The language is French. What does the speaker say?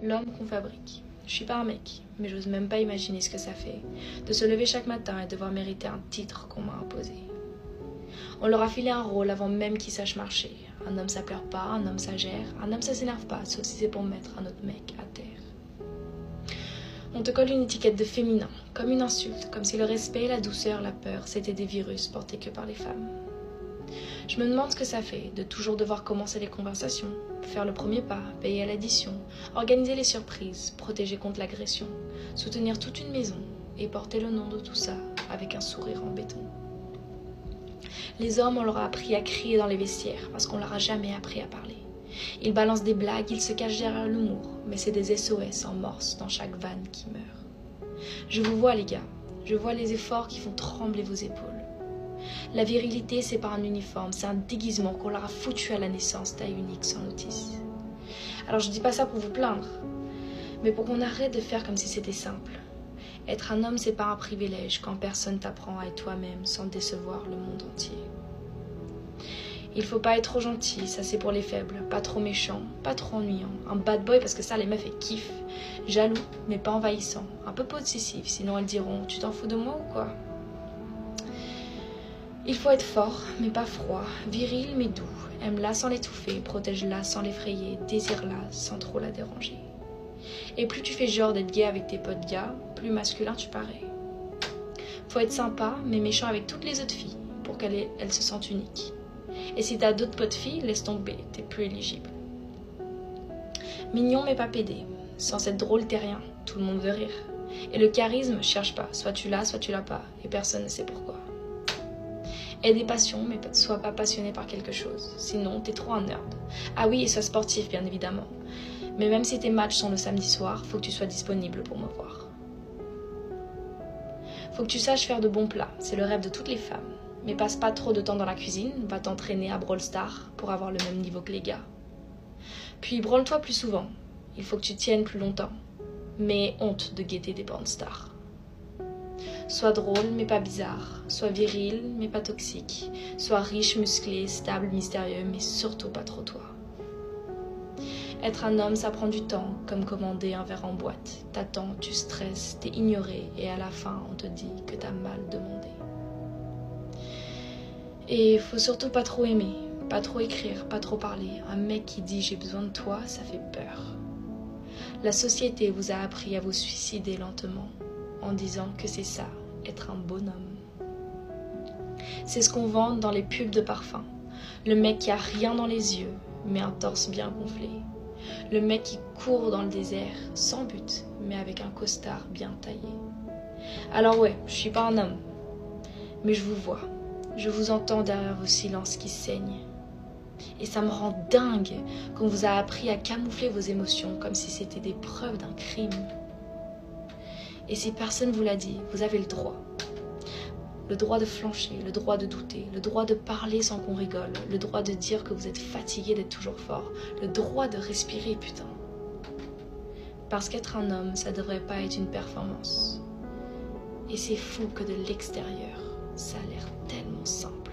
L'homme qu'on fabrique. Je suis pas un mec, mais j'ose même pas imaginer ce que ça fait de se lever chaque matin et devoir mériter un titre qu'on m'a imposé. On leur a filé un rôle avant même qu'ils sachent marcher. Un homme ça pleure pas, un homme ça gère, un homme ça s'énerve pas, sauf si c'est pour mettre un autre mec à terre. On te colle une étiquette de féminin, comme une insulte, comme si le respect, la douceur, la peur, c'était des virus portés que par les femmes. Je me demande ce que ça fait de toujours devoir commencer les conversations, faire le premier pas, payer à l'addition, organiser les surprises, protéger contre l'agression, soutenir toute une maison et porter le nom de tout ça avec un sourire en béton. Les hommes, on leur a appris à crier dans les vestiaires parce qu'on leur a jamais appris à parler. Ils balancent des blagues, ils se cachent derrière l'humour, mais c'est des SOS en morse dans chaque vanne qui meurt. Je vous vois les gars, je vois les efforts qui font trembler vos épaules. La virilité, c'est pas un uniforme, c'est un déguisement qu'on leur a foutu à la naissance, taille unique sans notice. Alors je dis pas ça pour vous plaindre, mais pour qu'on arrête de faire comme si c'était simple. Être un homme, c'est pas un privilège quand personne t'apprend à être toi-même sans décevoir le monde entier. Il faut pas être trop gentil, ça c'est pour les faibles, pas trop méchant, pas trop ennuyant, un bad boy parce que ça les meufs elles kiffent, jaloux mais pas envahissant, un peu possessif, sinon elles diront tu t'en fous de moi ou quoi? Il faut être fort mais pas froid, viril mais doux, aime-la sans l'étouffer, protège-la sans l'effrayer, désire-la sans trop la déranger. Et plus tu fais genre d'être gay avec tes potes gars, plus masculin tu parais. Faut être sympa mais méchant avec toutes les autres filles pour qu'elles se sentent uniques. Et si t'as d'autres potes filles, laisse tomber, t'es plus éligible. Mignon mais pas pédé. Sans être drôle, t'es rien. Tout le monde veut rire. Et le charisme, cherche pas. Soit tu l'as, soit tu l'as pas. Et personne ne sait pourquoi. Aie des passions, mais sois pas passionné par quelque chose. Sinon, t'es trop un nerd. Ah oui, et sois sportif, bien évidemment. Mais même si tes matchs sont le samedi soir, faut que tu sois disponible pour me voir. Faut que tu saches faire de bons plats. C'est le rêve de toutes les femmes. Mais passe pas trop de temps dans la cuisine, va t'entraîner à Brawl Stars pour avoir le même niveau que les gars. Puis branle-toi plus souvent, il faut que tu tiennes plus longtemps. Mais honte de guetter des porn stars. Sois drôle mais pas bizarre, sois viril mais pas toxique, sois riche, musclé, stable, mystérieux mais surtout pas trop toi. Être un homme ça prend du temps, comme commander un verre en boîte. T'attends, tu stresses, t'es ignoré et à la fin on te dit que t'as mal demandé. Et faut surtout pas trop aimer, pas trop écrire, pas trop parler. Un mec qui dit j'ai besoin de toi, ça fait peur. La société vous a appris à vous suicider lentement en disant que c'est ça, être un bonhomme. C'est ce qu'on vend dans les pubs de parfum. Le mec qui a rien dans les yeux, mais un torse bien gonflé. Le mec qui court dans le désert, sans but, mais avec un costard bien taillé. Alors ouais, je suis pas un homme, mais je vous vois. Je vous entends derrière vos silences qui saignent. Et ça me rend dingue qu'on vous a appris à camoufler vos émotions comme si c'était des preuves d'un crime. Et si personne vous l'a dit, vous avez le droit. Le droit de flancher, le droit de douter, le droit de parler sans qu'on rigole, le droit de dire que vous êtes fatigué d'être toujours fort, le droit de respirer, putain. Parce qu'être un homme, ça devrait pas être une performance. Et c'est fou que de l'extérieur, ça a l'air tellement simple.